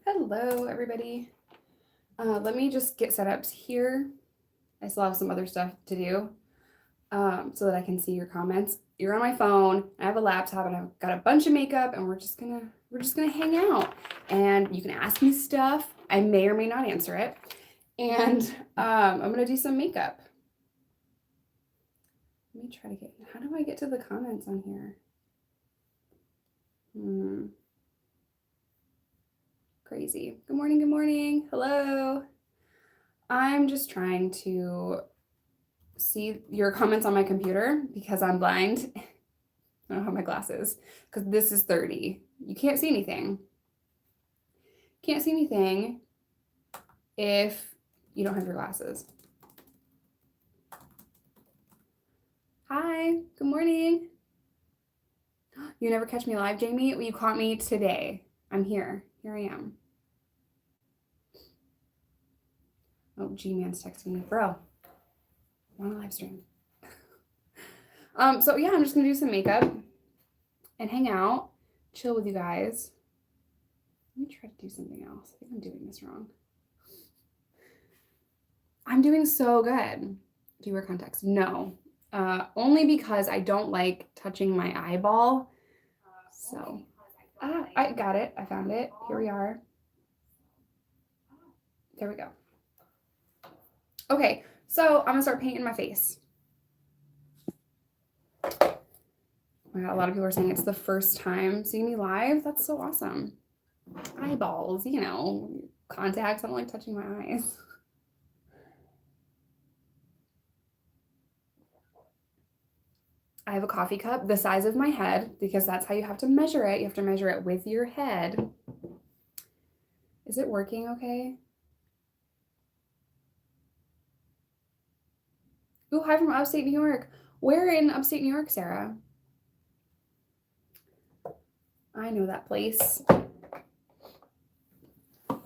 Hello, everybody. Let me just get set up here. I still have some other stuff to do so that I can see your comments. You're on my phone. I have a laptop and I've got a bunch of makeup, and we're just gonna hang out. And you can ask me stuff. I may or may not answer it. And I'm gonna do some makeup. Let me try to get. How do I get to the comments on here? Crazy. Good morning, good morning. Hello. I'm just trying to see your comments on my computer because I'm blind. I don't have my glasses because this is 30. You can't see anything. Can't see anything if you don't have your glasses. Hi, good morning. You never catch me live, Jamie? Well, you caught me today. I'm here. Here I am. Oh, G-Man's texting me. Bro, I'm on a live stream. So yeah, I'm just gonna do some makeup and hang out, chill with you guys. Let me try to do something else. I think I'm doing this wrong. I'm doing so good. Do you wear contacts? No. Only because I don't like touching my eyeball. So, I got it. I found it. Here we are. There we go. Okay, so I'm gonna start painting my face. Oh my God, a lot of people are saying it's the first time seeing me live. That's so awesome. Eyeballs, you know, contacts. I don't like touching my eyes. I have a coffee cup the size of my head because that's how you have to measure it. You have to measure it with your head. Is it working okay? Ooh, hi from upstate New York. Where in upstate New York, Sarah? I know that place. Okay.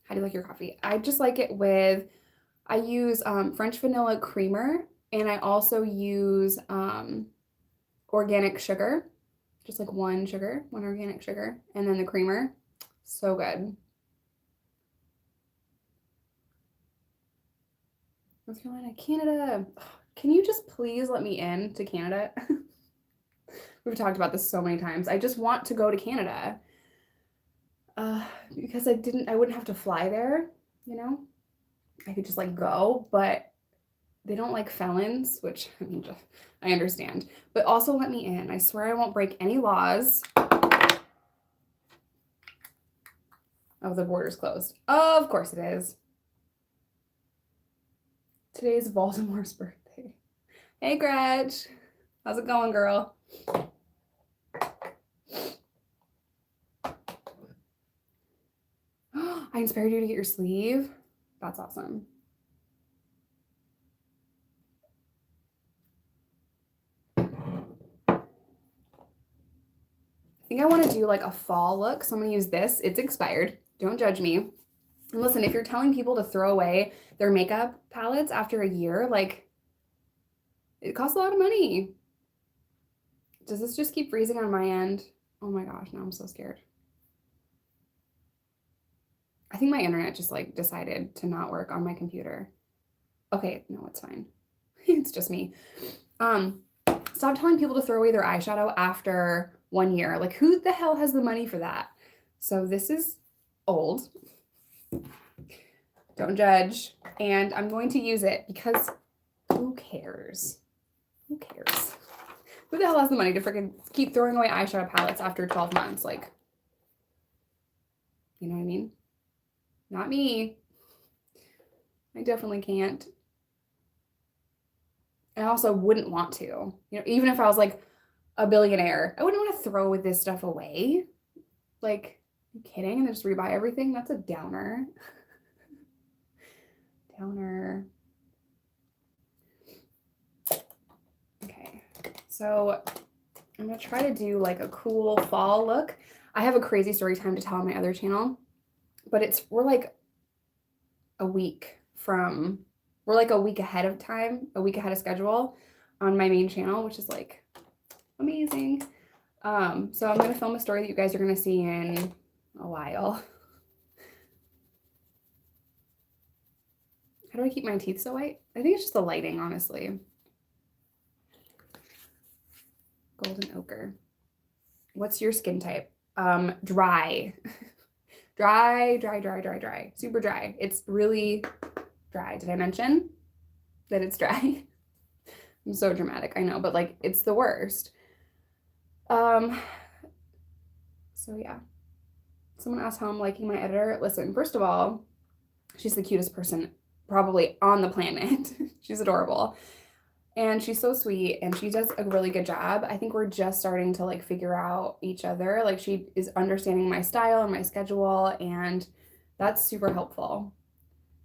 How do you like your coffee? I just like it with, I use French vanilla creamer, and I also use organic sugar, just like one organic sugar, and then the creamer. So good. North Carolina, Canada. Can you just please let me in to Canada? We've talked about this so many times. I just want to go to Canada because I wouldn't have to fly there, you know? I could just like go, but they don't like felons, which I mean, I understand. But also let me in. I swear I won't break any laws. Oh, the border's closed. Of course it is. Today's Voldemort's birthday. Hey, Gretch. How's it going, girl? I inspired you to get your sleeve. That's awesome. I think I want to do like a fall look, so I'm going to use this. It's expired. Don't judge me. And listen, if you're telling people to throw away their makeup palettes after a year, like, it costs a lot of money. Does this just keep freezing on my end? Oh my gosh, now I'm so scared. I think my internet just like decided to not work on my computer. Okay, no, it's fine. It's just me. Stop telling people to throw away their eyeshadow after 1 year. Like, who the hell has the money for that? So this is old. Don't judge. And I'm going to use it because who cares? Who cares? Who the hell has the money to freaking keep throwing away eyeshadow palettes after 12 months? Like, you know what I mean? Not me. I definitely can't. I also wouldn't want to. You know, even if I was like a billionaire, I wouldn't want to throw this stuff away. Like, are you kidding? And then just rebuy everything? That's a downer. Downer. Okay, so I'm gonna try to do like a cool fall look. I have a crazy story time to tell on my other channel, but we're like a week ahead of time, a week ahead of schedule on my main channel, which is like amazing. So I'm gonna film a story that you guys are gonna see in a while. How do I keep my teeth so white? I think it's just the lighting, honestly. Golden ochre. What's your skin type? Dry. Dry. Super dry. It's really dry. Did I mention that it's dry? I'm so dramatic, I know, but like it's the worst. So yeah. Someone asked how I'm liking my editor. Listen, first of all, she's the cutest person probably on the planet. She's adorable. And she's so sweet and she does a really good job. I think we're just starting to like figure out each other. Like she is understanding my style and my schedule, and that's super helpful,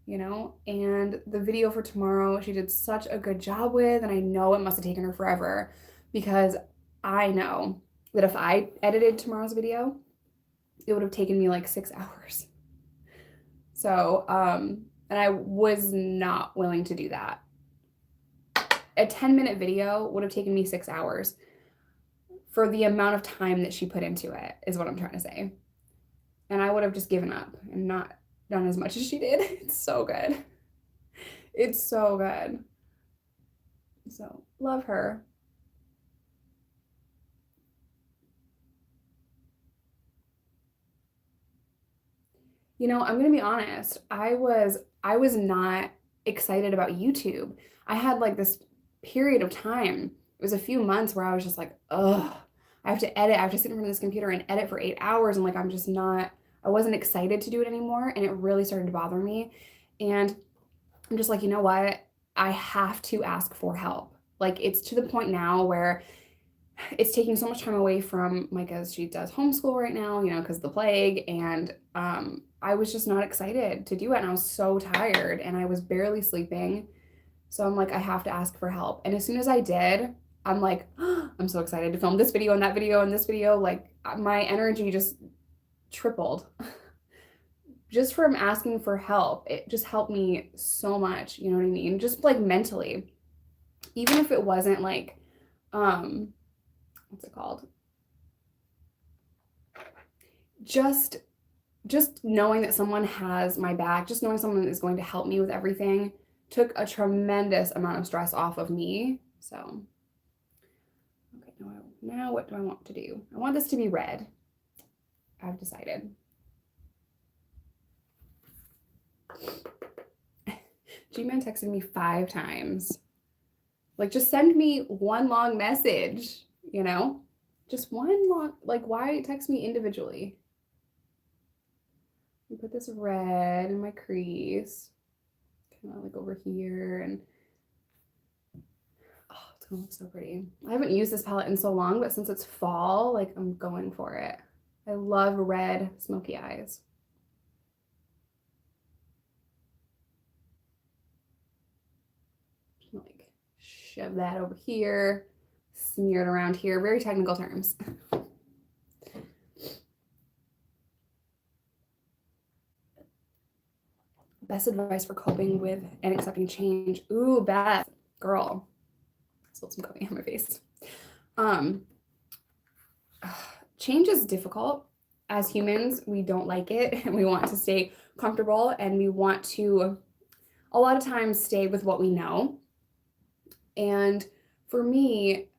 you know? And the video for tomorrow, she did such a good job with, and I know it must have taken her forever because I know that if I edited tomorrow's video, it would have taken me like 6 hours. So, and I was not willing to do that. A 10-minute video would have taken me 6 hours for the amount of time that she put into it, is what I'm trying to say. And I would have just given up and not done as much as she did. It's so good. It's so good. So, love her. You know, I'm gonna be honest. I was not excited about YouTube. I had like this period of time. It was a few months where I was just like, ugh, I have to edit. I have to sit in front of this computer and edit for 8 hours. And like, I wasn't excited to do it anymore. And it really started to bother me. And I'm just like, you know what? I have to ask for help. Like, it's to the point now where it's taking so much time away from Micah. She does homeschool right now, you know, because of the plague. And I was just not excited to do it. And I was so tired and I was barely sleeping. So I'm like, I have to ask for help. And as soon as I did, I'm like, oh, I'm so excited to film this video and that video and this video. Like my energy just tripled just from asking for help. It just helped me so much. You know what I mean? Just like mentally, even if it wasn't like, what's it called? Just knowing that someone has my back, just knowing someone is going to help me with everything took a tremendous amount of stress off of me. So, okay, now what do I want to do? I want this to be red. I've decided. G-Man texted me 5 times. Like, just send me one long message, you know? Just one long, like, why text me individually? I put this red in my crease. Kind of like over here, and oh, it's gonna look so pretty. I haven't used this palette in so long, but since it's fall, like I'm going for it. I love red smoky eyes. Like shove that over here, smear it around here. Very technical terms. Best advice for coping with and accepting change. Ooh, Beth, girl. I spilled some coffee on my face. Change is difficult. As humans, we don't like it and we want to stay comfortable and we want to, a lot of times, stay with what we know. And for me,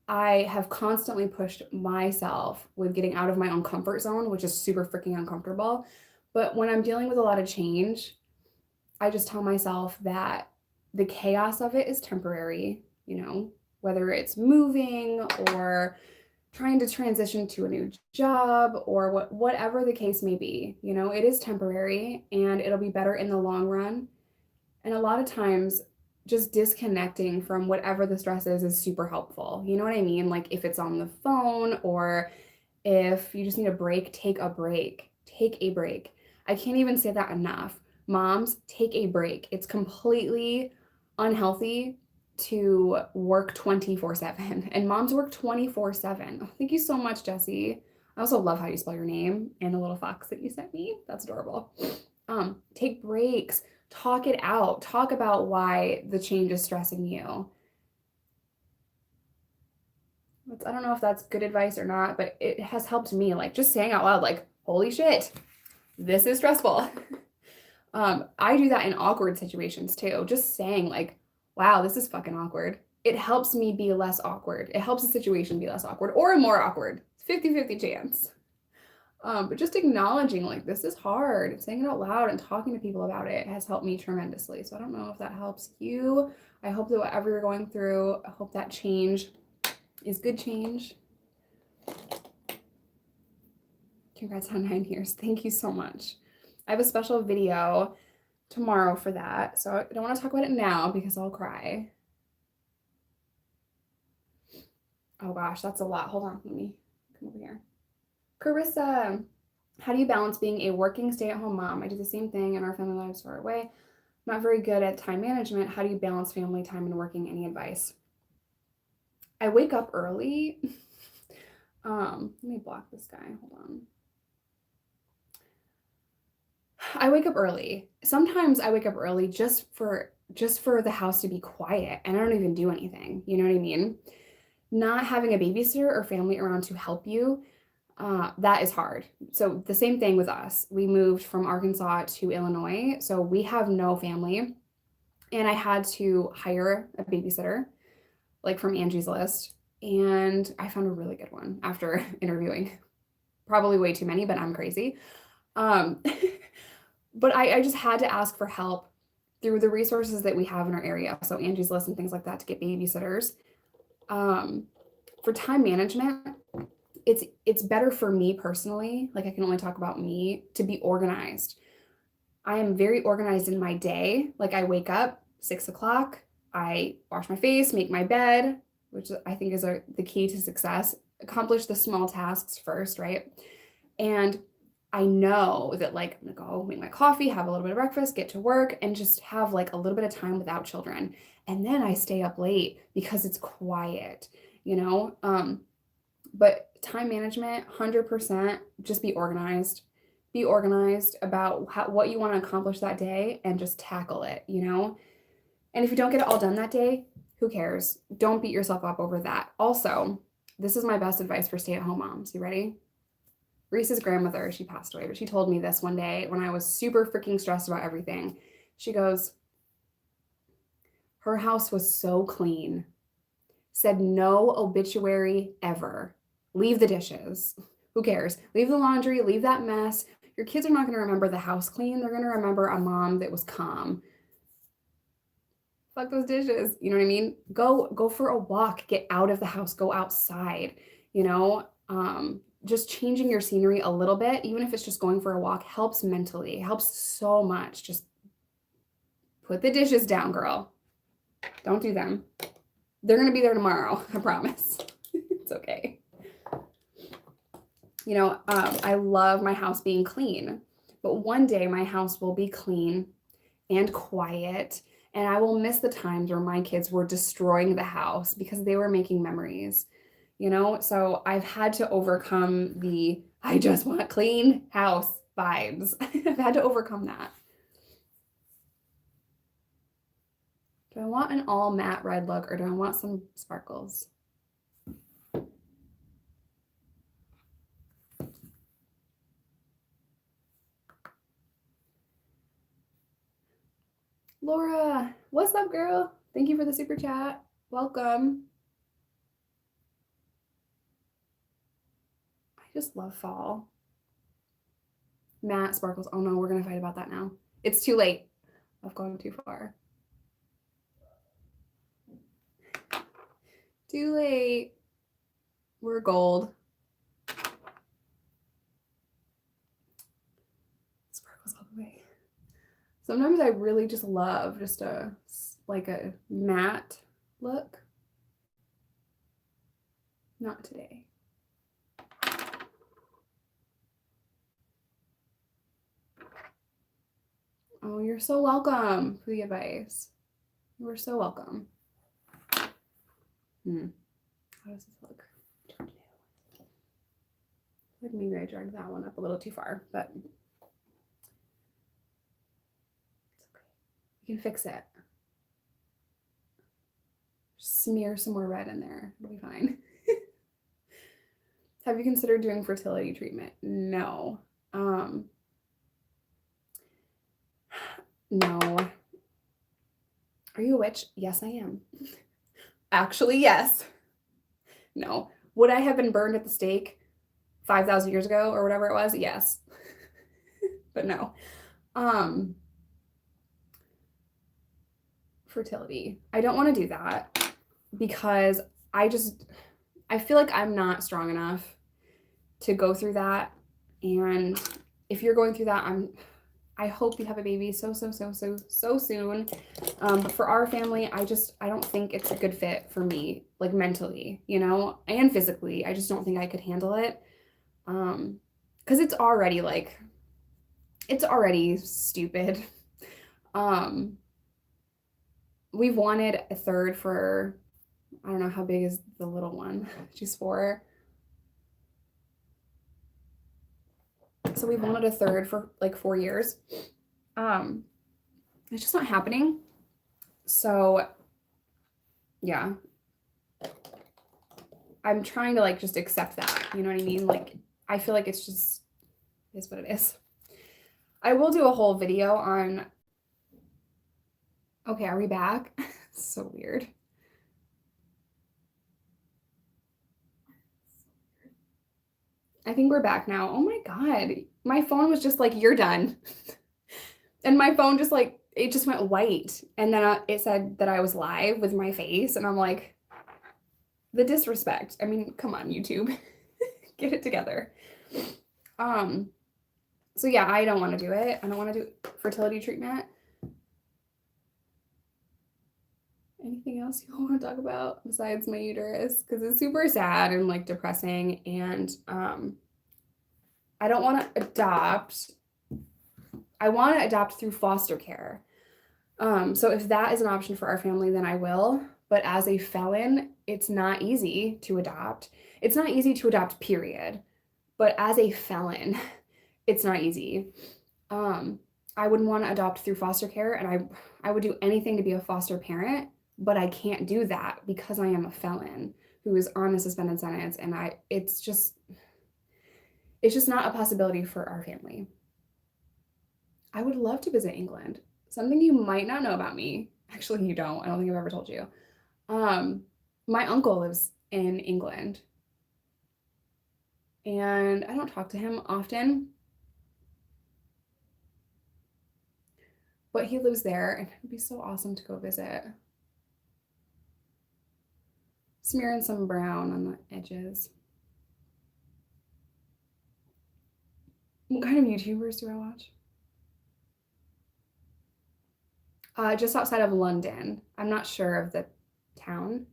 I have constantly pushed myself with getting out of my own comfort zone, which is super freaking uncomfortable. But when I'm dealing with a lot of change, I just tell myself that the chaos of it is temporary, you know, whether it's moving or trying to transition to a new job or whatever the case may be, you know, it is temporary and it'll be better in the long run. And a lot of times just disconnecting from whatever the stress is super helpful. You know what I mean? Like if it's on the phone or if you just need a break, take a break. Take a break. I can't even say that enough. Moms, take a break. It's completely unhealthy to work 24/7, and moms work 24/7. Oh, thank you so much, Jessie. I also love how you spell your name and the little fox that you sent me. That's adorable. Take breaks, talk it out, talk about why the change is stressing you. I don't know if that's good advice or not, but it has helped me, like just saying out loud, like, holy shit, this is stressful. I do that in awkward situations too. Just saying like, wow, this is fucking awkward. It helps me be less awkward. It helps the situation be less awkward or more awkward. 50-50 chance. But just acknowledging like this is hard, saying it out loud and talking to people about it has helped me tremendously. So I don't know if that helps you. I hope that whatever you're going through, I hope that change is good change. Congrats on 9 years. Thank you so much. I have a special video tomorrow for that. So I don't want to talk about it now because I'll cry. Oh gosh, that's a lot. Hold on, let me come over here. Carissa, how do you balance being a working stay-at-home mom? I do the same thing and our family lives far away. I'm not very good at time management. How do you balance family time and working? Any advice? I wake up early. Let me block this guy. Hold on. I wake up early. Sometimes I wake up early just for the house to be quiet and I don't even do anything. You know what I mean? Not having a babysitter or family around to help you, that is hard. So the same thing with us. We moved from Arkansas to Illinois, so we have no family, and I had to hire a babysitter, like from Angie's List, and I found a really good one after interviewing. Probably way too many, but I'm crazy. But I just had to ask for help through the resources that we have in our area. So Angie's List and things like that to get babysitters. For time management, it's better for me personally. Like I can only talk about me to be organized. I am very organized in my day. Like I wake up 6 o'clock, I wash my face, make my bed, which I think is the key to success. Accomplish the small tasks first, right? And I know that like I'm gonna go make my coffee, have a little bit of breakfast, get to work, and just have like a little bit of time without children. And then I stay up late because it's quiet, you know? But time management, 100%, just be organized. Be organized about what you want to accomplish that day and just tackle it, you know? And if you don't get it all done that day, who cares? Don't beat yourself up over that. Also, this is my best advice for stay-at-home moms. You ready? Reese's grandmother, she passed away, but she told me this one day when I was super freaking stressed about everything. She goes, her house was so clean. Said no obituary ever. Leave the dishes. Who cares? Leave the laundry, leave that mess. Your kids are not going to remember the house clean. They're going to remember a mom that was calm. Fuck those dishes. You know what I mean? Go for a walk. Get out of the house. Go outside. You know, just changing your scenery a little bit, even if it's just going for a walk, helps mentally. It helps so much. Just put the dishes down, girl. Don't do them. They're going to be there tomorrow. I promise. It's okay. You know, I love my house being clean, but one day my house will be clean and quiet, and I will miss the times where my kids were destroying the house because they were making memories, you know? So I've had to overcome the I just want clean house vibes. I've had to overcome that. Do I want an all matte red look or do I want some sparkles? Laura, what's up, girl? Thank you for the super chat. Welcome. I just love fall. Matte sparkles. Oh no, we're gonna fight about that now. It's too late. I've gone too far. Too late. We're gold. Sparkles all the way. Sometimes I really just love just a matte look. Not today. Oh, you're so welcome for the advice. You are so welcome. How does this look? Like maybe I dragged that one up a little too far, but it's okay. You can fix it. Just smear some more red in there. It'll be fine. Have you considered doing fertility treatment? No. No. Are you a witch? Yes, I am. Actually, yes. No. Would I have been burned at the stake 5,000 years ago or whatever it was? Yes. But no. Fertility. I don't want to do that because I feel like I'm not strong enough to go through that. And if you're going through that, I hope you have a baby so soon. But for our family, I don't think it's a good fit for me, like mentally, and physically. I just don't think I could handle it. Because it's already stupid. We've wanted a third for, I don't know how big is the little one. She's 4. So we wanted a third for like 4 years. It's just not happening. So yeah, I'm trying to like just accept that, you know what I mean? Like, I feel like it's just is what it is. I will do a whole video on, okay, are we back? So weird. I think we're back now. Oh my God. My phone was just like, you're done. And my phone just like, it just went white. And then it said that I was live with my face. And I'm like, the disrespect. I mean, come on, YouTube. Get it together. So yeah, I don't want to do it. I don't want to do fertility treatment. Anything else you want to talk about besides my uterus? Because it's super sad and like depressing. And I don't want to adopt. I want to adopt through foster care. So if that is an option for our family, then I will. But as a felon, it's not easy to adopt. It's not easy to adopt, period. But as a felon, it's not easy. I would want to adopt through foster care, and I would do anything to be a foster parent, but I can't do that because I am a felon who is on a suspended sentence, and it's just not a possibility for our family. I would love to visit England. Something you might not know about me. Actually, you don't. I don't think I've ever told you. My uncle lives in England. And I don't talk to him often. But he lives there, and it would be so awesome to go visit. Smearing some brown on the edges. What kind of YouTubers do I watch? Just outside of London. I'm not sure of the town.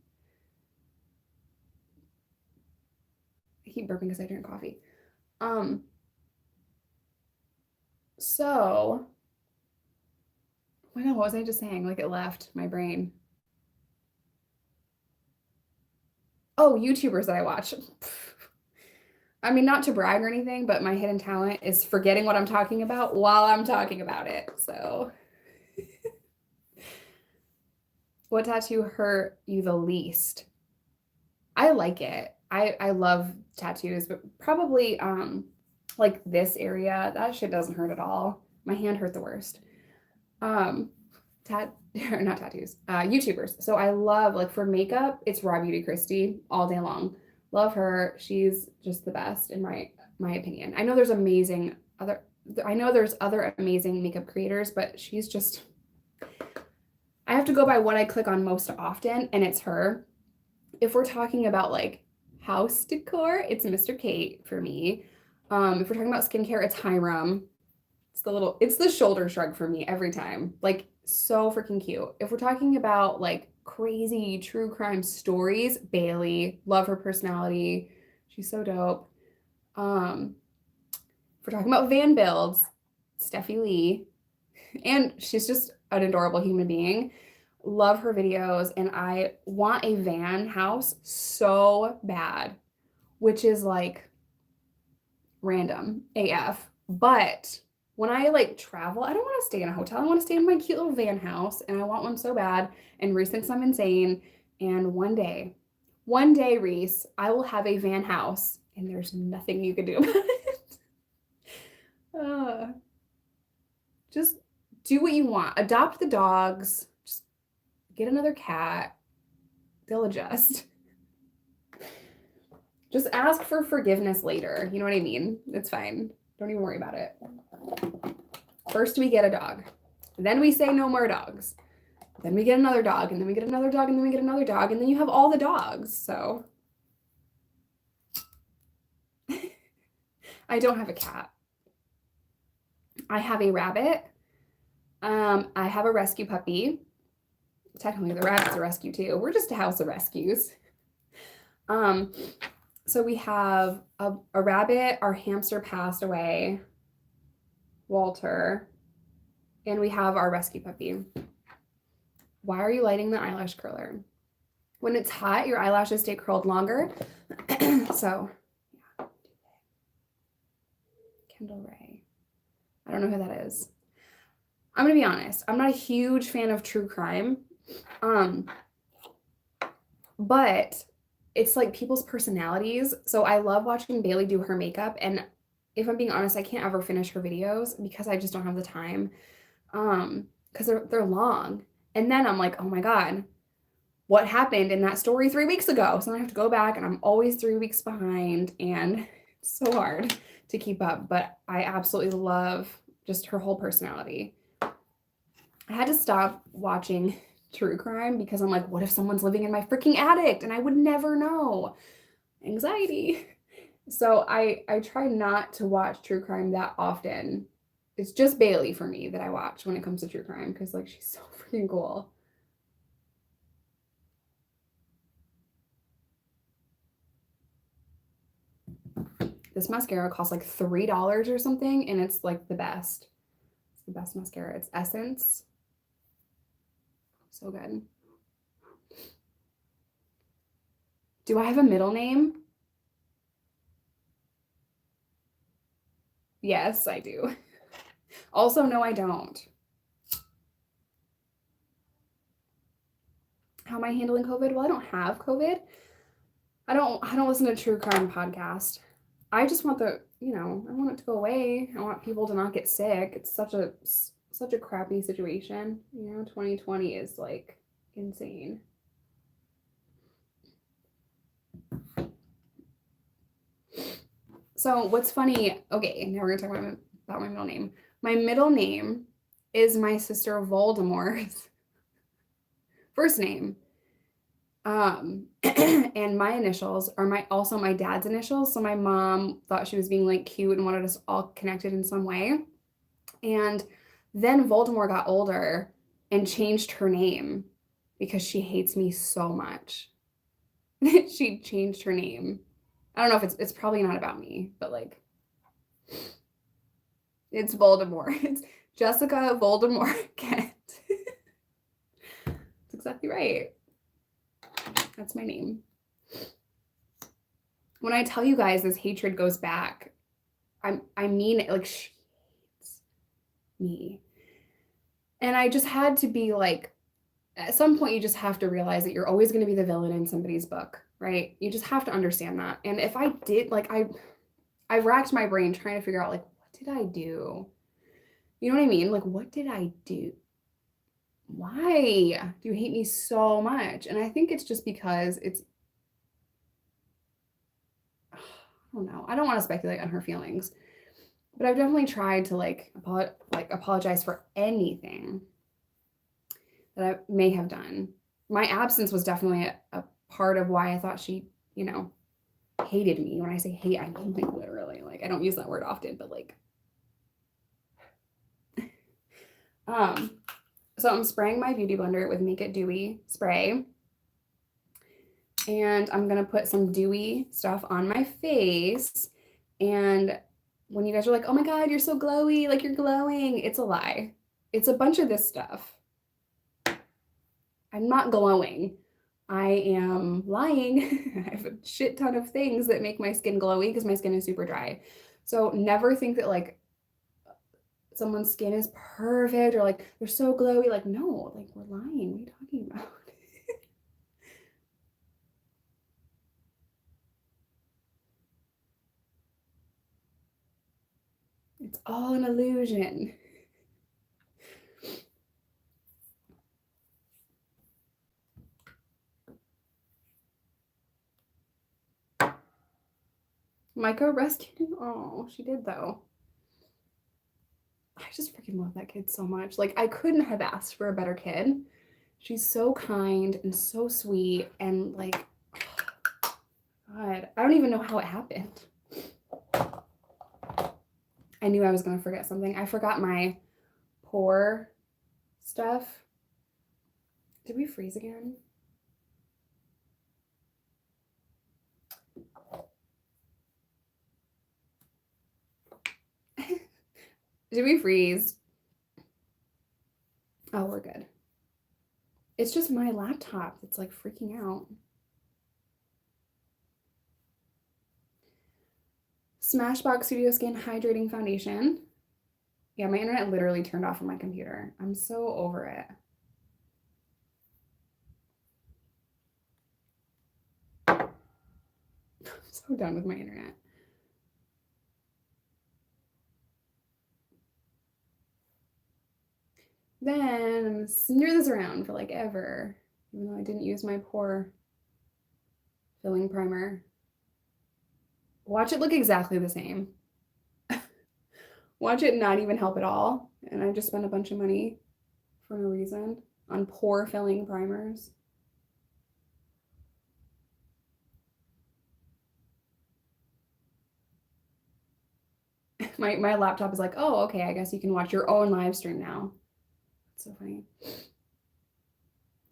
I keep burping because I drink coffee. So, oh my God, what was I just saying? Like, it left my brain. Oh, YouTubers that I watch. I mean, not to brag or anything, but my hidden talent is forgetting what I'm talking about while I'm talking about it. So, what tattoo hurt you the least? I like it. I love tattoos, but probably like this area, that shit doesn't hurt at all. My hand hurt the worst. Not tattoos, YouTubers. So I love, like, for makeup, it's Raw Beauty Christie all day long. Love her. She's just the best in my opinion. I know there's other amazing makeup creators, but she's just, I have to go by what I click on most often, and it's her. If we're talking about like house decor, it's Mr. Kate for me. If we're talking about skincare, it's Hiram. It's the shoulder shrug for me every time. Like, so freaking cute. If we're talking about like crazy true crime stories, Bailey, love her personality. She's so dope. If we're talking about van builds, Steffi Lee. And she's just an adorable human being. Love her videos, and I want a van house so bad, which is like random AF. But when I like travel, I don't want to stay in a hotel. I want to stay in my cute little van house, and I want one so bad. And Reese thinks I'm insane. And one day, Reese, I will have a van house and there's nothing you can do about it. Just do what you want. Adopt the dogs. Just get another cat. They'll adjust. Just ask for forgiveness later. You know what I mean? It's fine. Don't even worry about it. First we get a dog. Then we say no more dogs. Then we get another dog, and then we get another dog, and then we get another dog, and then you have all the dogs. So I don't have a cat. I have a rabbit. I have a rescue puppy. Technically, the rabbit's a rescue too. We're just a house of rescues. So we have a rabbit. Our hamster passed away, Walter, and we have our rescue puppy. Why are you lighting the eyelash curler? When it's hot, your eyelashes stay curled longer. So, yeah. Kendall Ray. I don't know who that is. I'm going to be honest. I'm not a huge fan of true crime. But it's like people's personalities. So I love watching Bailey do her makeup. And if I'm being honest, I can't ever finish her videos because I just don't have the time. Because they're long. And then I'm like, oh my God, what happened in that story 3 weeks ago? So I have to go back, and I'm always 3 weeks behind, and it's so hard to keep up. But I absolutely love just her whole personality. I had to stop watching true crime because I'm like, what if someone's living in my freaking attic and I would never know? Anxiety. So I try not to watch true crime that often. It's just Bailey for me that I watch when it comes to true crime because, like, she's so freaking cool. This mascara costs like $3 or something, and it's like the best. It's the best mascara. It's Essence. So good. Do I have a middle name? Yes, I do. Also, no, I don't. How am I handling COVID? Well, I don't have COVID. I don't listen to true crime podcast. I just want I want it to go away. I want people to not get sick. It's such a crappy situation. 2020 is like insane. So what's funny, okay, now we're gonna talk about my middle name. My middle name is my sister Voldemort's first name. And my initials are also my dad's initials. So my mom thought she was being like cute and wanted us all connected in some way. And then Voldemort got older and changed her name because she hates me so much. She changed her name. I don't know if it's probably not about me, but like it's Voldemort. It's Jessica Voldemort Kent. That's exactly right. That's my name. When I tell you guys this hatred goes back, I mean it, like, she hates me. And I just had to be like, at some point you just have to realize that you're always going to be the villain in somebody's book, right? You just have to understand that. And if I did, like, I racked my brain trying to figure out, like, what did I do? You know what I mean? Like, what did I do? Why do you hate me so much? And I think it's just because I don't know. I don't want to speculate on her feelings, but I've definitely tried to apologize for anything that I may have done. My absence was definitely a part of why I thought she, hated me. When I say hate, I mean like literally. Like, I don't use that word often, but like, so I'm spraying my beauty blender with Make It Dewy spray. And I'm going to put some dewy stuff on my face. And when you guys are like, oh my God, you're so glowy, like you're glowing, it's a lie. It's a bunch of this stuff. I'm not glowing. I am lying. I have a shit ton of things that make my skin glowy because my skin is super dry. So never think that like someone's skin is perfect or like they're so glowy. Like, no, like we're lying. What are you talking about? It's all an illusion. Micah rescued him. Oh, she did though. I just freaking love that kid so much. Like, I couldn't have asked for a better kid. She's so kind and so sweet, and like, God, I don't even know how it happened. I knew I was gonna forget something. I forgot my pour stuff. Did we freeze again? Did we freeze? Oh, we're good. It's just my laptop that's like freaking out. Smashbox Studio Skin Hydrating Foundation. Yeah, my internet literally turned off on my computer. I'm so over it. I'm so done with my internet. Then I'm gonna smear this around for like ever, even though I didn't use my pore filling primer. Watch it look exactly the same. Watch it not even help at all. And I just spent a bunch of money for no reason on pore filling primers. My laptop is like, oh, okay, I guess you can watch your own live stream now. That's so funny.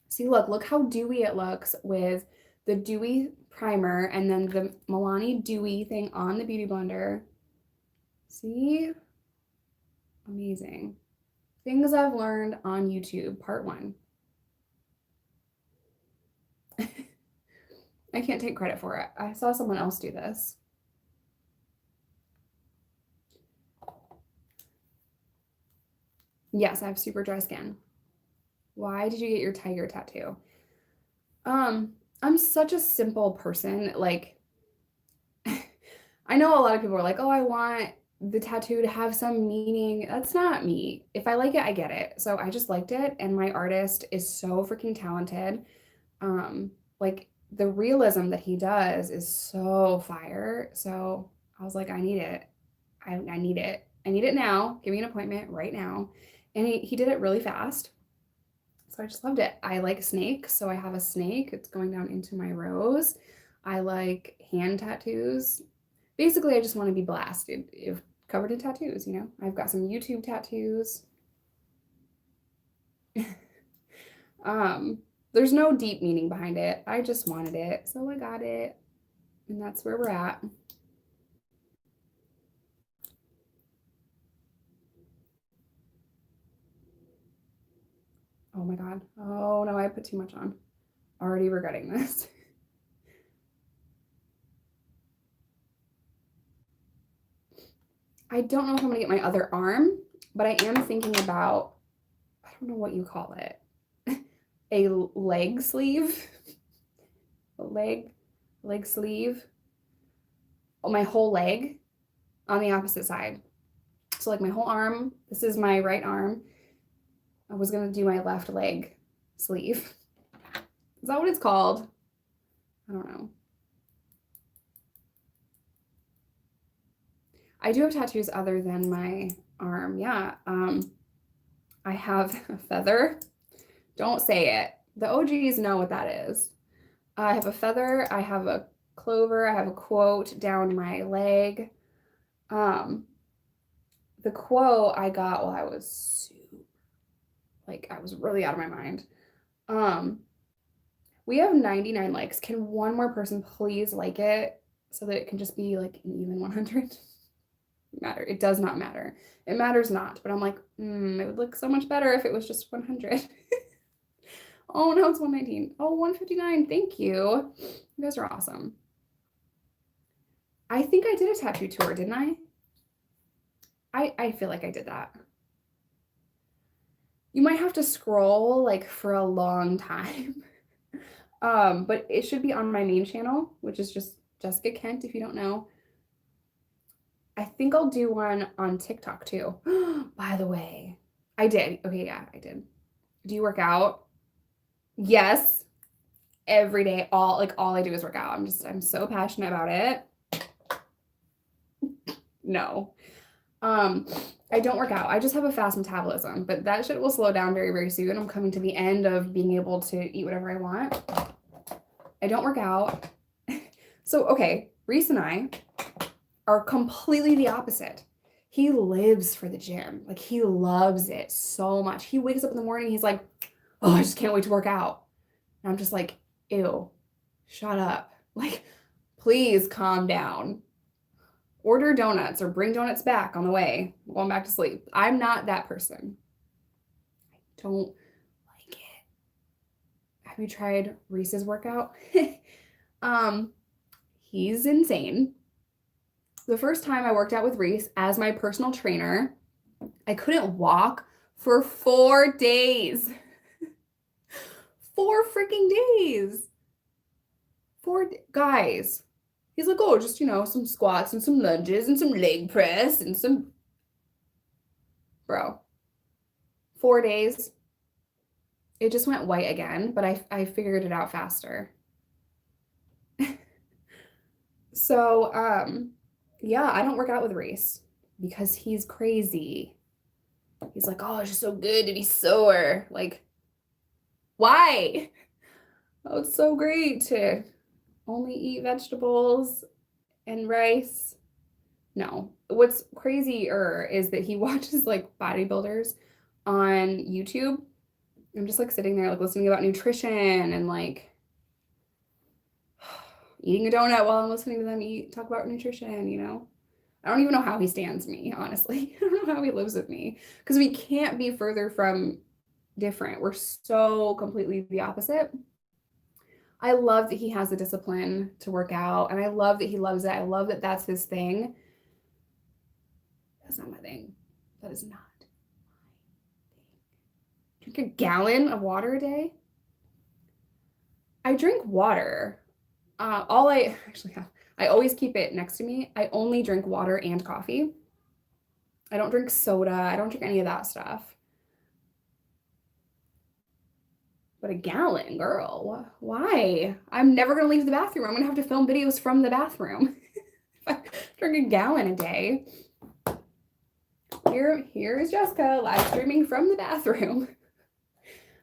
See, look how dewy it looks with the dewy primer and then the Milani dewy thing on the Beauty Blender. See? Amazing. Things I've learned on YouTube, part 1. I can't take credit for it. I saw someone else do this. Yes, I have super dry skin. Why did you get your tiger tattoo? I'm such a simple person. Like, I know a lot of people are like, oh, I want the tattoo to have some meaning. That's not me. If I like it, I get it. So I just liked it. And my artist is so freaking talented. Like, the realism that he does is so fire. So I was like, I need it. I need it. I need it now. Give me an appointment right now. And he did it really fast. So I just loved it. I like snakes, so I have a snake. It's going down into my rose. I like hand tattoos. Basically, I just want to be blasted, if covered in tattoos, you know? I've got some YouTube tattoos. There's no deep meaning behind it. I just wanted it, so I got it. And that's where we're at. Oh my God. Oh no, I put too much on. Already regretting this. I don't know if I'm gonna get my other arm, but I am thinking about, I don't know what you call it, a leg sleeve, a leg sleeve, oh, my whole leg on the opposite side. So like my whole arm, this is my right arm. I was gonna do my left leg sleeve. Is that what it's called? I don't know. I do have tattoos other than my arm. Yeah. I have a feather. Don't say it. The OGs know what that is. I have a feather. I have a clover. I have a quote down my leg. The quote I got while I was I was really out of my mind. We have 99 likes. Can one more person please like it so that it can just be like an even 100? Matter. It does not matter. It matters not. But I'm like, it would look so much better if it was just 100. Oh, no, it's 119. Oh, 159. Thank you. You guys are awesome. I think I did a tattoo tour, didn't I? I feel like I did that. You might have to scroll like for a long time. But it should be on my main channel, which is just Jessica Kent, if you don't know. I think I'll do one on TikTok too. By the way, I did. Okay, yeah, I did. Do you work out? Yes. Every day. All I do is work out. I'm so passionate about it. No. I don't work out. I just have a fast metabolism, but that shit will slow down very, very soon. I'm coming to the end of being able to eat whatever I want. I don't work out. So, okay, Reese and I are completely the opposite. He lives for the gym. Like, he loves it so much. He wakes up in the morning, he's like, oh, I just can't wait to work out. And I'm just like, ew, shut up. Like, please calm down. Order donuts or bring donuts back on the way. I'm going back to sleep. I'm not that person. I don't like it. Have you tried Reese's workout? He's insane. The first time I worked out with Reese as my personal trainer, I couldn't walk for 4 days. 4 freaking days. Guys. He's like, oh, just, some squats and some lunges and some leg press and some. Bro. 4 days. It just went white again, but I figured it out faster. So, yeah, I don't work out with Reese because he's crazy. He's like, oh, it's just so good to be sore. Like, why? Oh, it's so great to only eat vegetables and rice. No. What's crazier is that he watches like bodybuilders on YouTube. I'm just like sitting there like listening about nutrition and like eating a donut while I'm listening to them talk about nutrition. I don't even know how he stands me, honestly. I don't know how he lives with me because we can't be further from different. We're so completely the opposite. I love that he has the discipline to work out, and I love that he loves it. I love that that's his thing. That's not my thing. That is not my thing. Drink a gallon of water a day? I drink water. I always keep it next to me. I only drink water and coffee. I don't drink soda. I don't drink any of that stuff. But a gallon, girl, why? I'm never going to leave the bathroom. I'm going to have to film videos from the bathroom. If I drink a gallon a day. Here is Jessica live streaming from the bathroom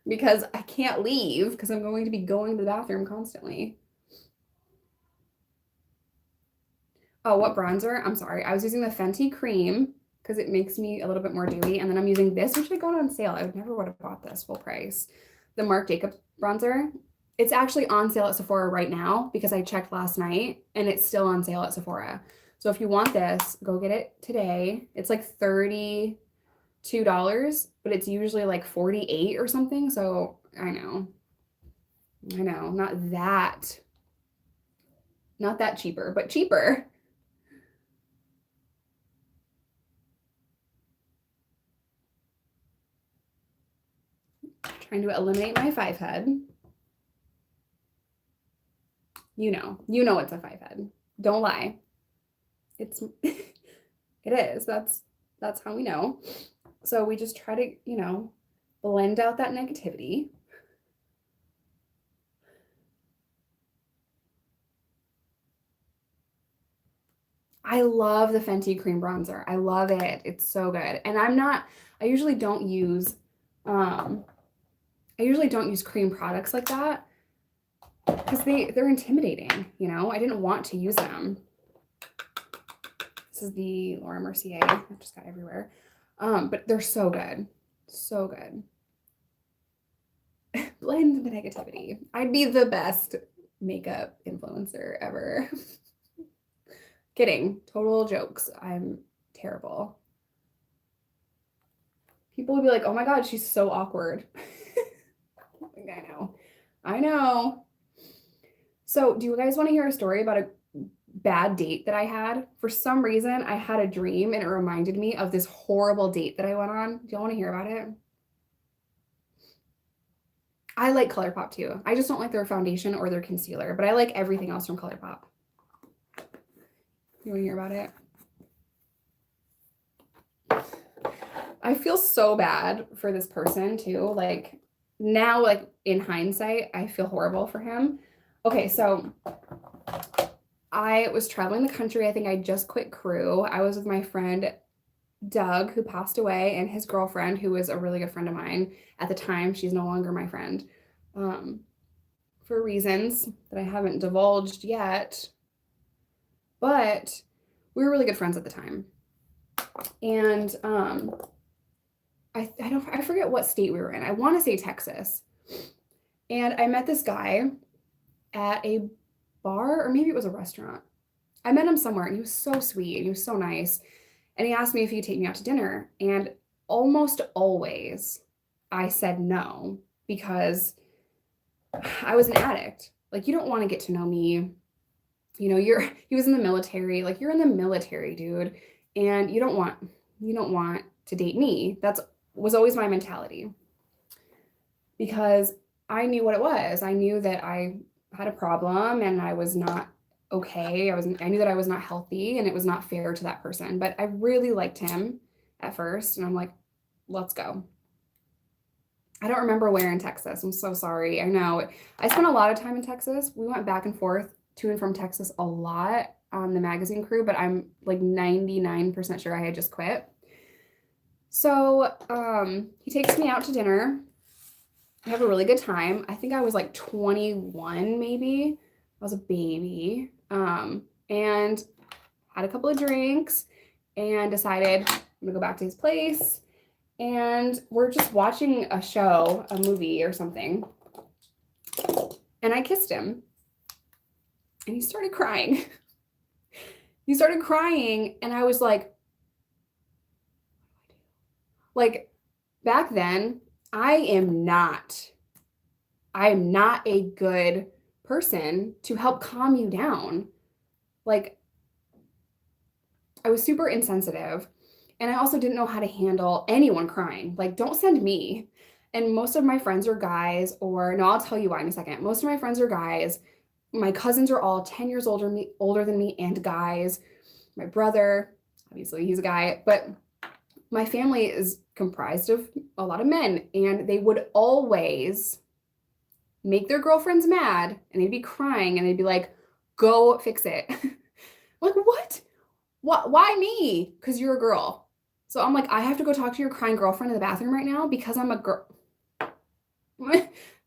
because I can't leave because I'm going to be going to the bathroom constantly. Oh, what bronzer? I'm sorry. I was using the Fenty cream because it makes me a little bit more dewy. And then I'm using this, which I got on sale. I never would have bought this full price. The Marc Jacobs bronzer. It's actually on sale at Sephora right now because I checked last night and it's still on sale at Sephora. So if you want this, go get it today. It's like $32, but it's usually like $48 or something. So I know, not that cheaper, but cheaper. Trying to eliminate my 5 head. You know it's a 5 head. Don't lie. It is. That's how we know. So we just try to, blend out that negativity. I love the Fenty cream bronzer. I love it. It's so good. And I usually don't use cream products like that because they're intimidating, I didn't want to use them. This is the Laura Mercier. I just got everywhere. But they're so good. So good. Blend the negativity. I'd be the best makeup influencer ever. Kidding. Total jokes. I'm terrible. People would be like, oh my God, she's so awkward. I know. So do you guys want to hear a story about a bad date that I had? For some reason, I had a dream and it reminded me of this horrible date that I went on. Do y'all want to hear about it? I like ColourPop too. I just don't like their foundation or their concealer, but I like everything else from ColourPop. You want to hear about it? I feel so bad for this person too. Like now, like in hindsight, I feel horrible for him. Okay, so I was traveling the country. I think I just quit crew. I was with my friend Doug, who passed away, and his girlfriend, who was a really good friend of mine at the time. She's no longer my friend, for reasons that I haven't divulged yet. But we were really good friends at the time. And I forget what state we were in. I want to say Texas. And I met this guy at a bar, or maybe it was a restaurant. I met him somewhere and he was so sweet and he was so nice. And he asked me if he could take me out to dinner. And almost always I said no because I was an addict. Like, you don't want to get to know me. You know, he was in the military. Like, you're in the military, dude. And you don't want to date me. Was always my mentality. Because I knew what it was. I knew that I had a problem and I was not okay. I knew that I was not healthy and it was not fair to that person. But I really liked him at first. And I'm like, let's go. I don't remember where in Texas. I'm so sorry. I know. I spent a lot of time in Texas. We went back and forth to and from Texas a lot on the magazine crew, but I'm like 99% sure I had just quit. So he takes me out to dinner. I have a really good time. I think I was like 21 maybe. I was a baby. And had a couple of drinks and decided I'm gonna go back to his place. And we're just watching a show, a movie or something. And I kissed him. And he started crying. He started crying and I was like, back then, I am not a good person to help calm you down. Like, I was super insensitive and I also didn't know how to handle anyone crying. Like, don't send me. And most of my friends are guys, or no, I'll tell you why in a second. Most of my friends are guys. My cousins are all 10 years older than me and guys. My brother, obviously he's a guy, but my family is comprised of a lot of men, and they would always make their girlfriends mad and they'd be crying and they'd be like, go fix it. Like, what? Why me? Because you're a girl. So I'm like, I have to go talk to your crying girlfriend in the bathroom right now because I'm a girl.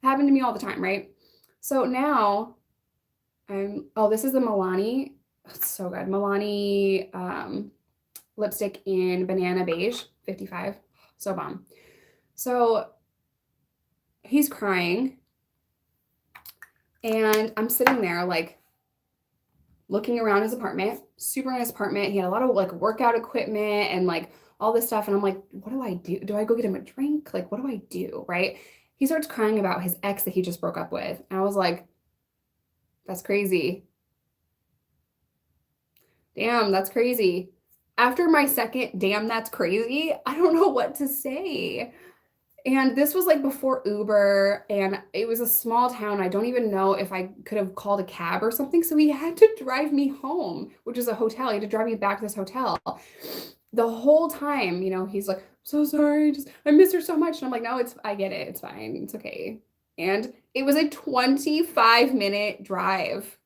Happened to me all the time, right? So now this is the Milani. It's so good. Milani lipstick in Banana Beige, 55. So bomb. So he's crying and I'm sitting there like looking around his apartment, super nice apartment. He had a lot of like workout equipment and like all this stuff. And I'm like, what do I do? Do I go get him a drink? Like, what do I do? Right? He starts crying about his ex that he just broke up with. And I was like, that's crazy. Damn, that's crazy. After my second, damn, that's crazy, I don't know what to say. And this was like before Uber, and it was a small town. I don't even know if I could have called a cab or something. So he had to drive me home, which is a hotel. He had to drive me back to this hotel. The whole time, you know, he's like, so sorry, I miss her so much. And I'm like, no, I get it. It's fine. It's okay. And it was a 25-minute drive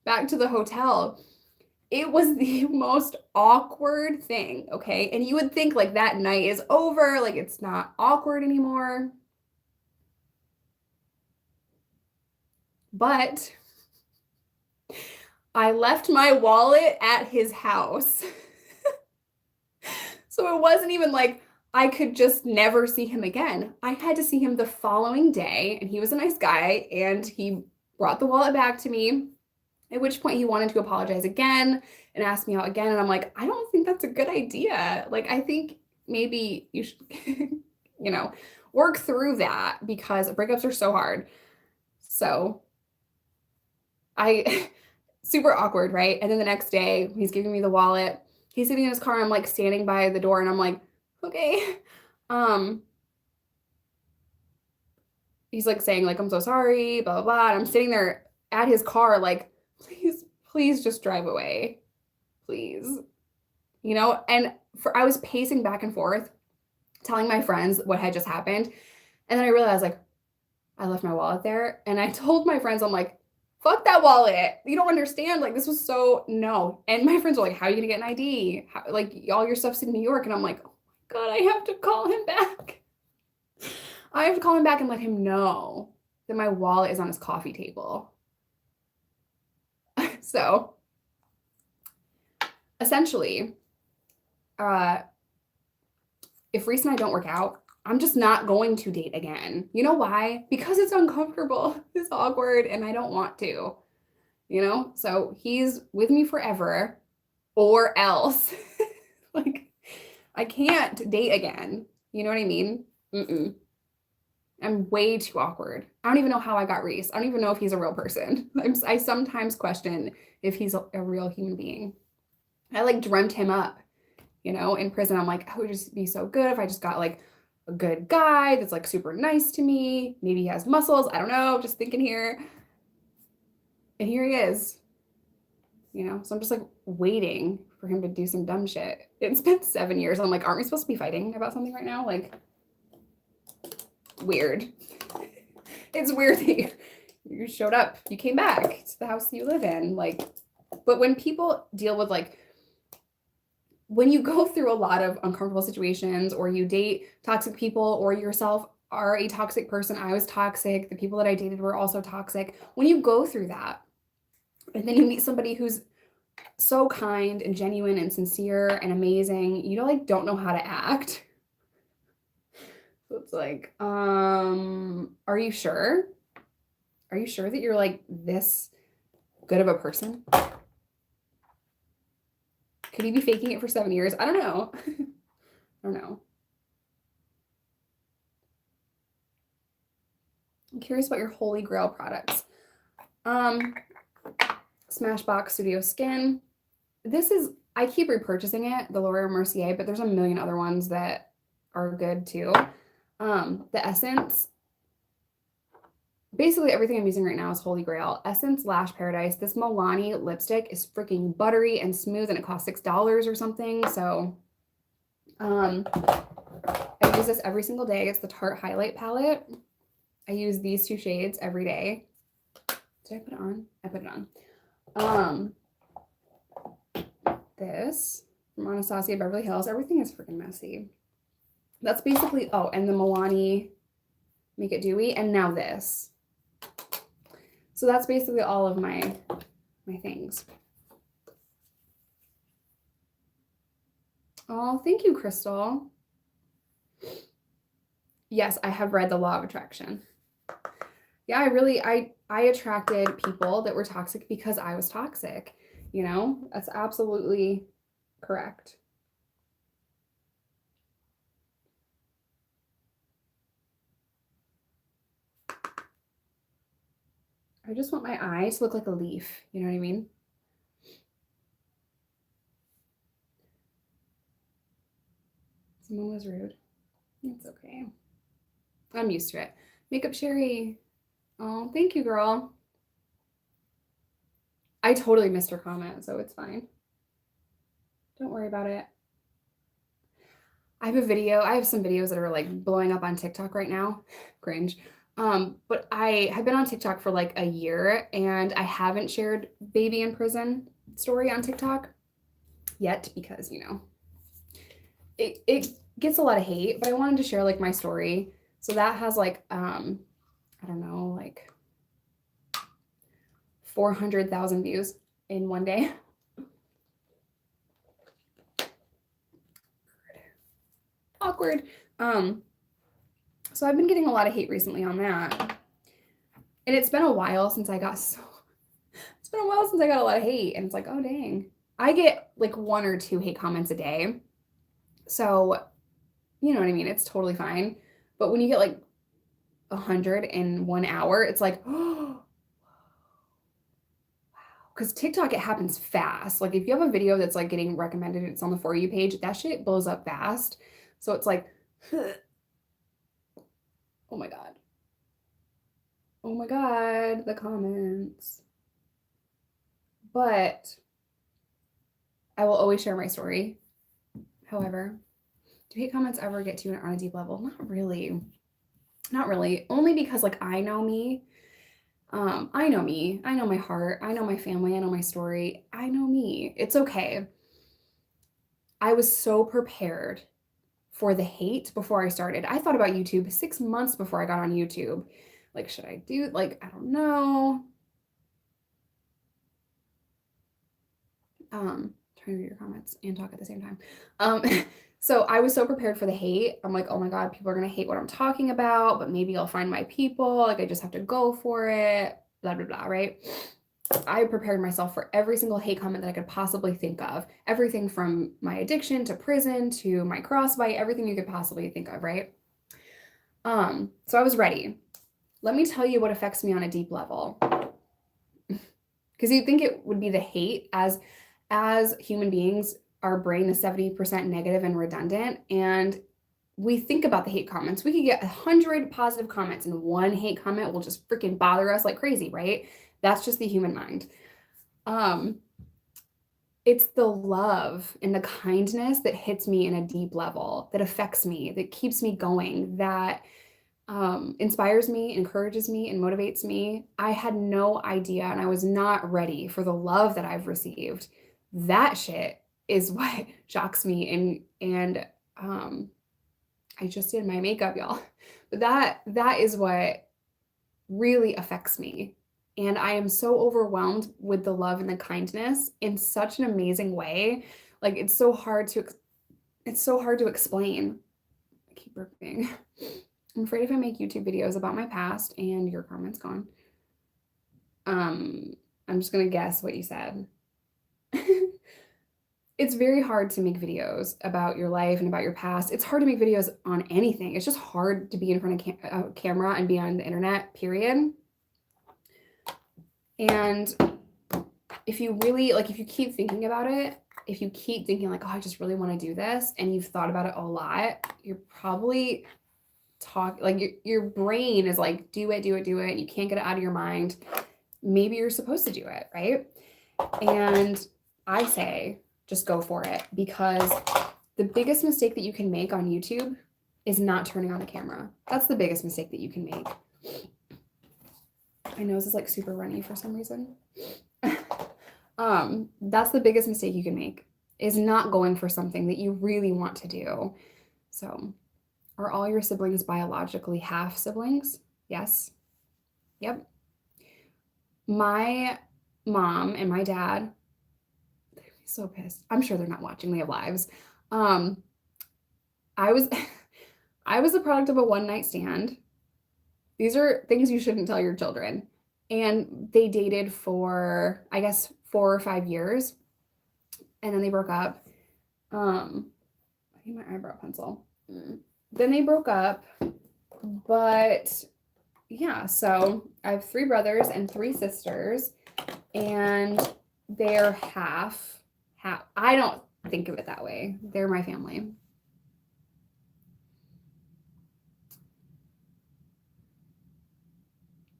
back to the hotel. It was the most awkward thing, okay? And you would think like that night is over, like it's not awkward anymore. But I left my wallet at his house. So it wasn't even like I could just never see him again. I had to see him the following day, and he was a nice guy, and he brought the wallet back to me. At which point he wanted to apologize again and ask me out again. And I'm like, I don't think that's a good idea. Like, I think maybe you should, you know, work through that because breakups are so hard. So super awkward, right? And then the next day he's giving me the wallet. He's sitting in his car. I'm like standing by the door and I'm like, okay. He's like saying like, I'm so sorry, blah, blah, blah. And I'm sitting there at his car like, please just drive away, please. You know, and I was pacing back and forth telling my friends what had just happened. And then I realized like I left my wallet there. And I told my friends, I'm like, fuck that wallet. You don't understand. Like, this was so no. And my friends were like, how are you gonna get an ID? Like, all your stuff's in New York. And I'm like, oh my God, I have to call him back. I have to call him back and let him know that my wallet is on his coffee table. So essentially, if Reese and I don't work out, I'm just not going to date again. You know why? Because it's uncomfortable, it's awkward, and I don't want to, you know? So he's with me forever or else. Like, I can't date again. You know what I mean? Mm-mm. I'm way too awkward. I don't even know how I got Reese. I don't even know if he's a real person. I sometimes question if he's a real human being. I like dreamt him up, you know, in prison. I'm like, oh, it would just be so good if I just got like a good guy that's like super nice to me. Maybe he has muscles. I don't know. Just thinking here. And here he is, you know. So I'm just like waiting for him to do some dumb shit. It's been 7 years. I'm like, aren't we supposed to be fighting about something right now? Like, weird. It's weird that you showed up. You came back to the house you live in. Like, but when people deal with like, when you go through a lot of uncomfortable situations or you date toxic people or yourself are a toxic person, I was toxic, the people that I dated were also toxic. When you go through that and then you meet somebody who's so kind and genuine and sincere and amazing, you don't know how to act. So it's like, are you sure? Are you sure that you're like this good of a person? Could he be faking it for 7 years? I don't know. I don't know. I'm curious about your holy grail products. Smashbox Studio Skin. This is, I keep repurchasing it, the Laura Mercier, but there's a million other ones that are good too. The Essence, basically everything I'm using right now is holy grail. Essence Lash Paradise. This Milani lipstick is freaking buttery and smooth and it costs $6 or something. So I use this every single day. It's the Tarte Highlight Palette. I use these two shades every day. Did I put it on? I put it on. This from Anastasia Beverly Hills. Everything is freaking messy. That's basically, oh, and the Milani Make It Dewy, and now this. So that's basically all of my things. Oh, thank you, Crystal. Yes, I have read The Law of Attraction. Yeah, I attracted people that were toxic because I was toxic. You know, that's absolutely correct. I just want my eyes to look like a leaf. You know what I mean? Someone was rude. It's okay. I'm used to it. Makeup Sherry. Oh, thank you, girl. I totally missed her comment, so it's fine. Don't worry about it. I have some videos that are like blowing up on TikTok right now. Cringe. But I have been on TikTok for like a year and I haven't shared baby in prison story on TikTok yet because, you know, it gets a lot of hate, but I wanted to share like my story. So that has like, I don't know, like 400,000 views in one day. Awkward. So I've been getting a lot of hate recently on that. And it's been a while since I got a lot of hate. And it's like, oh dang. I get like 1 or 2 hate comments a day. So, you know what I mean? It's totally fine. But when you get like 100 in 1 hour, it's like, oh, wow. Because TikTok, it happens fast. Like if you have a video that's like getting recommended, it's on the For You page, that shit blows up fast. So it's like, oh my God. Oh my God, the comments. But I will always share my story. However, Do hate comments ever get to you on a deep level? Not really. Not really. Only because like I know me. I know me. I know my heart. I know my family. I know my story. I know me. It's okay. I was so prepared for the hate before I started. I thought about YouTube 6 months before I got on YouTube. Like, should I do, like, I don't know. Trying to read your comments and talk at the same time. So I was so prepared for the hate. I'm like, oh my God, people are gonna hate what I'm talking about, but maybe I'll find my people. Like, I just have to go for it, blah, blah, blah, right? I prepared myself for every single hate comment that I could possibly think of. Everything from my addiction to prison to my crossbite, everything you could possibly think of, right? So I was ready. Let me tell you what affects me on a deep level. Because you'd think it would be the hate. As human beings, our brain is 70% negative and redundant, and we think about the hate comments. We could get 100 positive comments, and one hate comment will just freaking bother us like crazy, right? That's just the human mind. It's the love and the kindness that hits me in a deep level, that affects me, that keeps me going, that inspires me, encourages me, and motivates me. I had no idea, and I was not ready for the love that I've received. That shit is what shocks me, and I just did my makeup, y'all. But that is what really affects me. And I am so overwhelmed with the love and the kindness in such an amazing way. Like it's so hard to explain. I keep burping. I'm afraid if I make YouTube videos about my past and your comments gone. I'm just gonna guess what you said. It's very hard to make videos about your life and about your past. It's hard to make videos on anything. It's just hard to be in front of a camera and be on the internet, period. And if you really, like, if you keep thinking about it, if you keep thinking like, oh, I just really want to do this, and you've thought about it a lot, you're probably your brain is like, do it. You can't get it out of your mind. Maybe you're supposed to do it, right? And I say, just go for it, because the biggest mistake that you can make on YouTube is not turning on the camera. That's the biggest mistake that you can make. My nose is like super runny for some reason. That's the biggest mistake you can make, is not going for something that you really want to do. So, are all your siblings biologically half siblings? Yes. Yep. My mom and my dad, they'd be so pissed. I'm sure they're not watching. They have lives. I was I was the product of a one-night stand. These are things you shouldn't tell your children. And they dated for, I guess, 4 or 5 years. And then they broke up. I need my eyebrow pencil. Then they broke up. But yeah, so I have 3 brothers and 3 sisters. And they're half. I don't think of it that way. They're my family.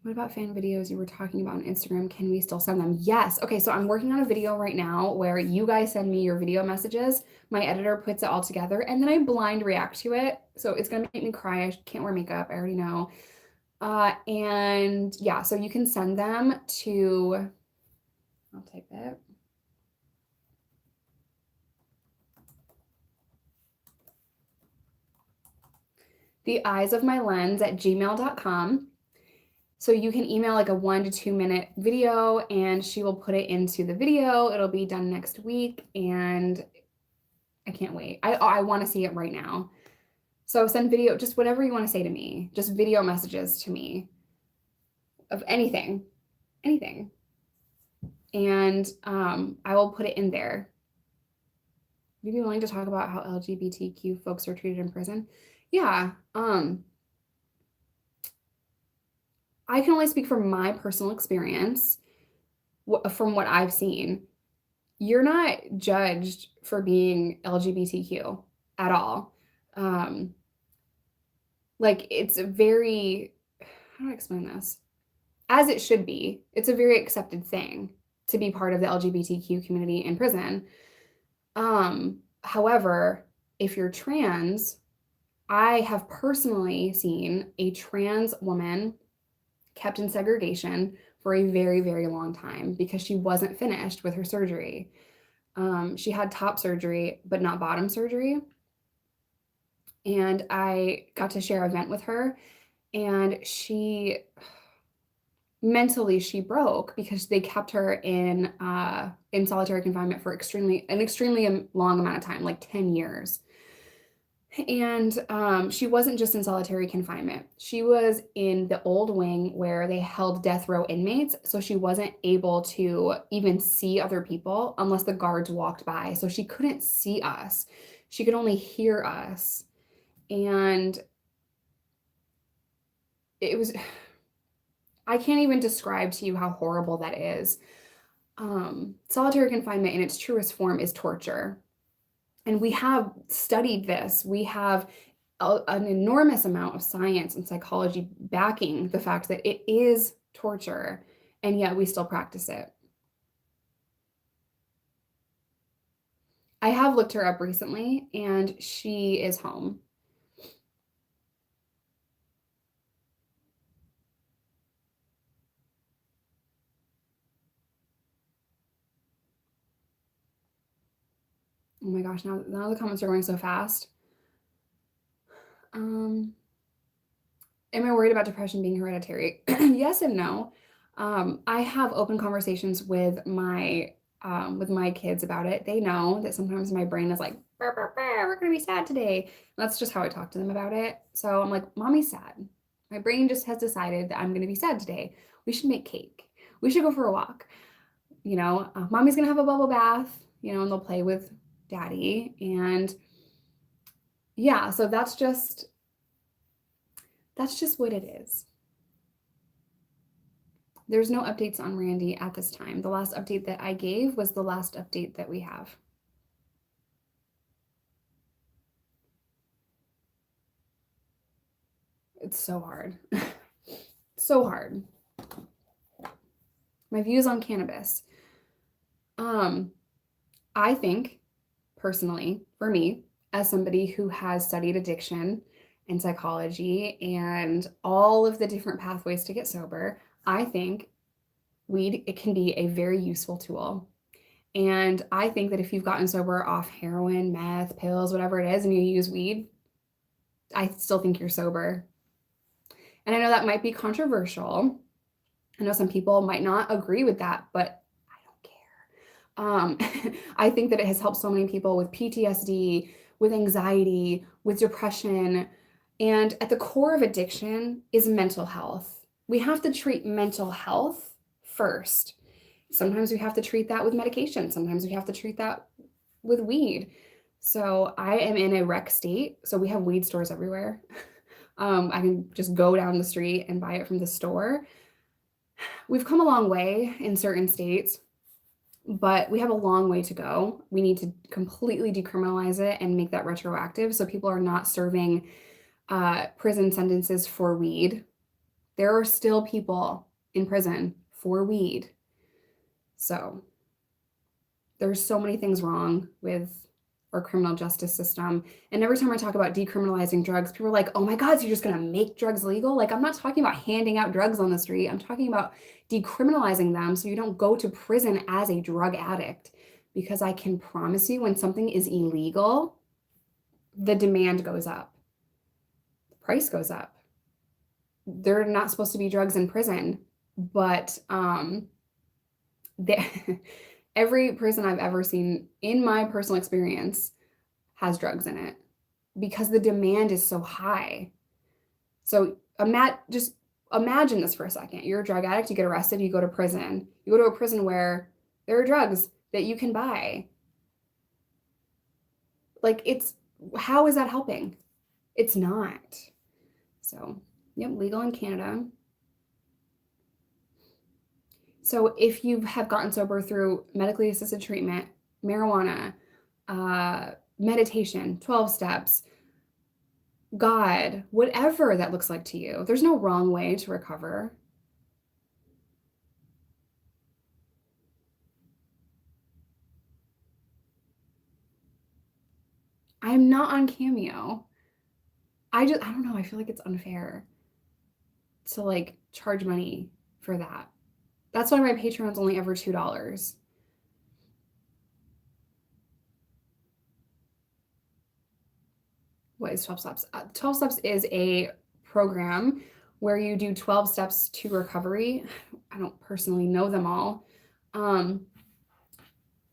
What about fan videos you were talking about on Instagram? Can we still send them? Yes. Okay, so I'm working on a video right now where you guys send me your video messages. My editor puts it all together, and then I blind react to it. So it's going to make me cry. I can't wear makeup. I already know. And yeah, so you can send them to, I'll type it. theeyesofmylens@gmail.com. So you can email like a 1 to 2 minute video, and she will put it into the video. It'll be done next week, and I can't wait. I want to see it right now. So send video, just whatever you want to say to me, just video messages to me of anything. And I will put it in there. Would you be willing to talk about how LGBTQ folks are treated in prison? Yeah. I can only speak from my personal experience, from what I've seen. You're not judged for being LGBTQ at all. Like, it's a very, how do I explain this? As it should be. It's a very accepted thing to be part of the LGBTQ community in prison. However, if you're trans, I have personally seen a trans woman kept in segregation for a very, very long time because she wasn't finished with her surgery. She had top surgery, but not bottom surgery. And I got to share a vent with her, and she broke because they kept her in solitary confinement for an extremely long amount of time, like 10 years. And she wasn't just in solitary confinement. She was in the old wing where they held death row inmates. So she wasn't able to even see other people unless the guards walked by. So she couldn't see us. She could only hear us. And it was, I can't even describe to you how horrible that is. Solitary confinement in its truest form is torture. And we have studied this. We have an enormous amount of science and psychology backing the fact that it is torture, and yet we still practice it. I have looked her up recently, and she is home. Oh my gosh, now the comments are going so fast. Am I worried about depression being hereditary? Yes and no. I have open conversations with my kids about it. They know that sometimes my brain is like, "Brr, brr, brr, we're gonna be sad today." And that's just how I talk to them about it. So I'm like, "Mommy's sad. My brain just has decided that I'm gonna be sad today. We should make cake. We should go for a walk. Mommy's gonna have a bubble bath. And they'll play with daddy. And yeah, so that's just what it is. There's no updates on Randy at this time. The last update that I gave was the last update that we have. It's so hard. So hard. My views on cannabis. I think, personally, for me, as somebody who has studied addiction and psychology and all of the different pathways to get sober, I think it can be a very useful tool. And I think that if you've gotten sober off heroin, meth, pills, whatever it is, and you use weed, I still think you're sober. And I know that might be controversial. I know some people might not agree with that, but I don't care. I think that it has helped so many people with PTSD, with anxiety, with depression. And at the core of addiction is mental health. We have to treat mental health first. Sometimes we have to treat that with medication. Sometimes we have to treat that with weed. So I am in a rec state. So we have weed stores everywhere. I can just go down the street and buy it from the store. We've come a long way in certain states, but we have a long way to go. We need to completely decriminalize it and make that retroactive so people are not serving prison sentences for weed. There are still people in prison for weed. So there's so many things wrong with our criminal justice system. And every time I talk about decriminalizing drugs, people are like, "Oh my God, so you're just going to make drugs legal?" Like, I'm not talking about handing out drugs on the street. I'm talking about decriminalizing them so you don't go to prison as a drug addict. Because I can promise you, when something is illegal, the demand goes up, the price goes up. They're not supposed to be drugs in prison, but every prison I've ever seen, in my personal experience, has drugs in it because the demand is so high. So just imagine this for a second. You're a drug addict, you get arrested, you go to prison. You go to a prison where there are drugs that you can buy. Like, how is that helping? It's not. So, yep, legal in Canada. So if you have gotten sober through medically assisted treatment, marijuana, meditation, 12 steps, God, whatever that looks like to you, there's no wrong way to recover. I'm not on Cameo. I don't know. I feel like it's unfair to like charge money for that. That's why my Patreon's only ever $2. What is 12 steps? 12 steps is a program where you do 12 steps to recovery. I don't personally know them all.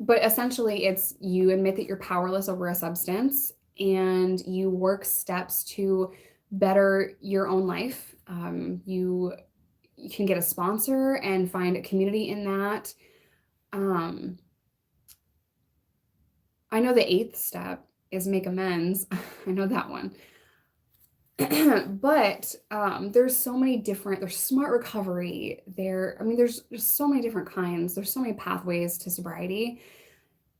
But essentially it's you admit that you're powerless over a substance and you work steps to better your own life. You can get a sponsor and find a community in that. I know the 8th step is make amends. I know that one. But there's so many different, there's smart recovery there. I mean, there's so many different kinds. There's so many pathways to sobriety.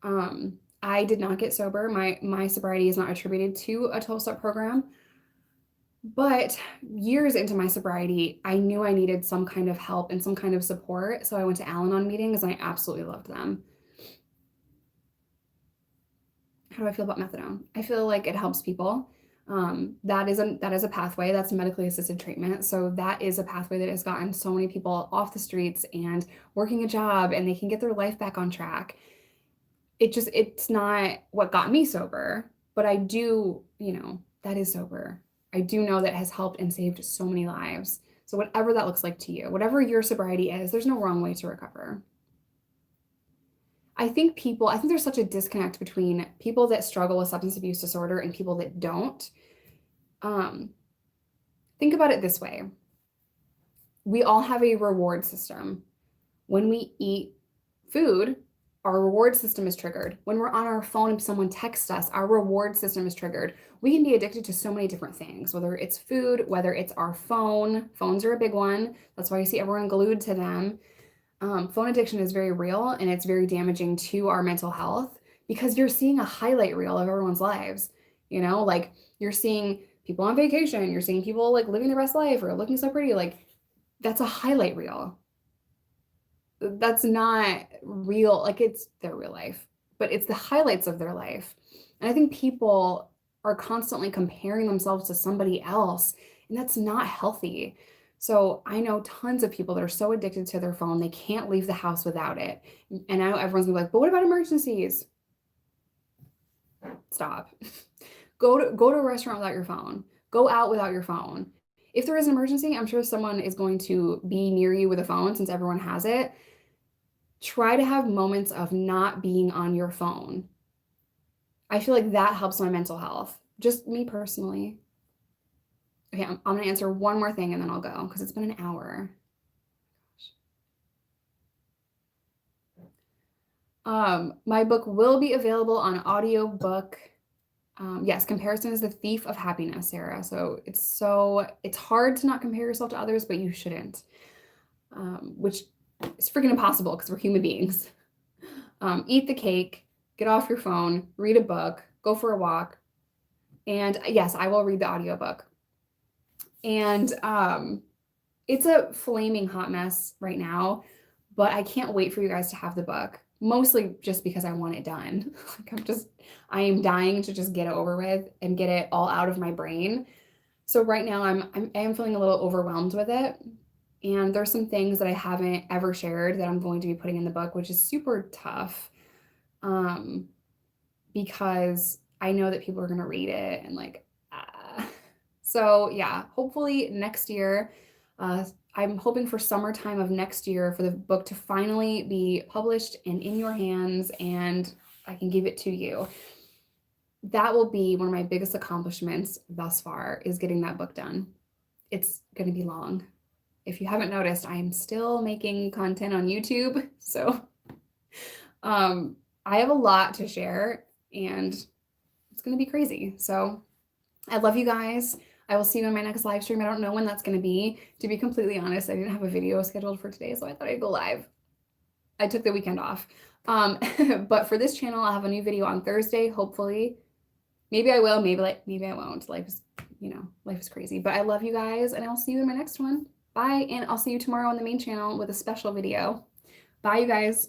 I did not get sober. My sobriety is not attributed to a 12-step program. But years into my sobriety, I knew I needed some kind of help and some kind of support. So I went to Al-Anon meetings and I absolutely loved them. How do I feel about methadone? I feel like it helps people. That is a pathway. That's medically assisted treatment. So that is a pathway that has gotten so many people off the streets and working a job, and they can get their life back on track. It's not what got me sober, but I do, that is sober. I do know that it has helped and saved so many lives. So whatever that looks like to you, whatever your sobriety is, there's no wrong way to recover. I think there's such a disconnect between people that struggle with substance abuse disorder and people that don't. Think about it this way. We all have a reward system. When we eat food, our reward system is triggered. When we're on our phone and someone texts us, our reward system is triggered. We can be addicted to so many different things, whether it's food, whether it's our phone. Phones are a big one. That's why you see everyone glued to them. Phone addiction is very real and it's very damaging to our mental health because you're seeing a highlight reel of everyone's lives. Like you're seeing people on vacation, you're seeing people like living their best life or looking so pretty. Like that's a highlight reel. That's not real. Like it's their real life, but it's the highlights of their life. And I think people are constantly comparing themselves to somebody else, and that's not healthy. So I know tons of people that are so addicted to their phone, they can't leave the house without it. And I know everyone's gonna be like, but what about emergencies? Stop. Go to a restaurant without your phone. Go out without your phone. If there is an emergency, I'm sure someone is going to be near you with a phone since everyone has it. Try to have moments of not being on your phone. I feel like that helps my mental health. Just me personally. Okay, I'm going to answer one more thing and then I'll go because it's been an hour. My book will be available on audiobook. Yes, comparison is the thief of happiness, Sarah. So it's hard to not compare yourself to others, but you shouldn't. Which is freaking impossible because we're human beings. Eat the cake, get off your phone, read a book, go for a walk. And yes, I will read the audiobook. And it's a flaming hot mess right now, but I can't wait for you guys to have the book. Mostly just because I want it done. Like I am dying to just get it over with and get it all out of my brain. So right now I am feeling a little overwhelmed with it. And there's some things that I haven't ever shared that I'm going to be putting in the book, which is super tough. Because I know that people are going to read it and like, So yeah, hopefully next year, I'm hoping for summertime of next year for the book to finally be published and in your hands and I can give it to you. That will be one of my biggest accomplishments thus far is getting that book done. It's going to be long. If you haven't noticed, I'm still making content on YouTube. So I have a lot to share and it's going to be crazy. So I love you guys. I will see you in my next live stream. I don't know when that's going to be. To be completely honest, I didn't have a video scheduled for today, so I thought I'd go live. I took the weekend off. But for this channel, I'll have a new video on Thursday, hopefully. Maybe I will, maybe I won't. Life is crazy. But I love you guys, and I'll see you in my next one. Bye, and I'll see you tomorrow on the main channel with a special video. Bye, you guys.